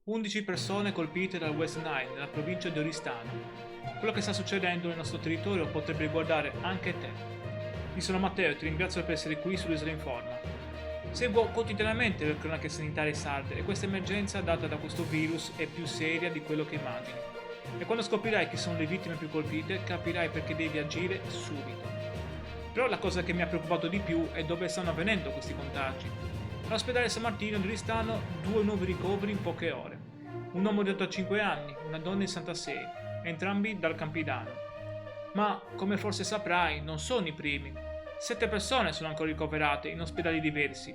11 persone colpite dal West Nile nella provincia di Oristano. Quello che sta succedendo nel nostro territorio potrebbe riguardare anche te. Io sono Matteo e ti ringrazio per essere qui sull'Isola Informa. Seguo quotidianamente le cronache sanitarie sarde e questa emergenza data da questo virus è più seria di quello che immagini. E quando scoprirai chi sono le vittime più colpite, capirai perché devi agire subito. Però la cosa che mi ha preoccupato di più è dove stanno avvenendo questi contagi. All'ospedale San Martino di Oristano 2 nuovi ricoveri in poche ore. Un uomo di 85 anni, una donna di 66, entrambi dal Campidano. Ma, come forse saprai, non sono i primi. 7 persone sono ancora ricoverate in ospedali diversi.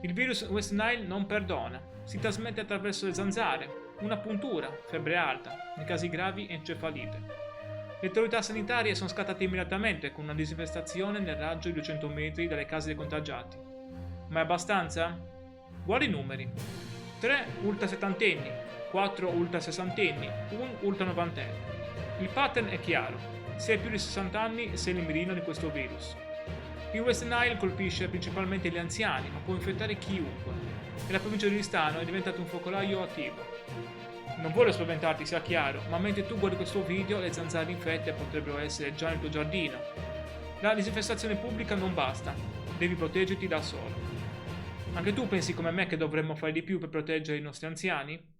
Il virus West Nile non perdona, si trasmette attraverso le zanzare, una puntura, febbre alta, nei casi gravi encefalite. Le autorità sanitarie sono scattate immediatamente con una disinfestazione nel raggio di 200 metri dalle case dei contagiati. Ma è abbastanza? Guarda i numeri. 3 ultra settantenni, 4 ultra sessantenni, 1 ultra novantenni. Il pattern è chiaro. Se hai più di 60 anni sei il mirino di questo virus. Il West Nile colpisce principalmente gli anziani, ma può infettare chiunque. E la provincia di Oristano è diventata un focolaio attivo. Non voglio spaventarti, sia chiaro, ma mentre tu guardi questo video le zanzare infette potrebbero essere già nel tuo giardino. La disinfestazione pubblica non basta, devi proteggerti da solo. Anche tu pensi come me che dovremmo fare di più per proteggere i nostri anziani?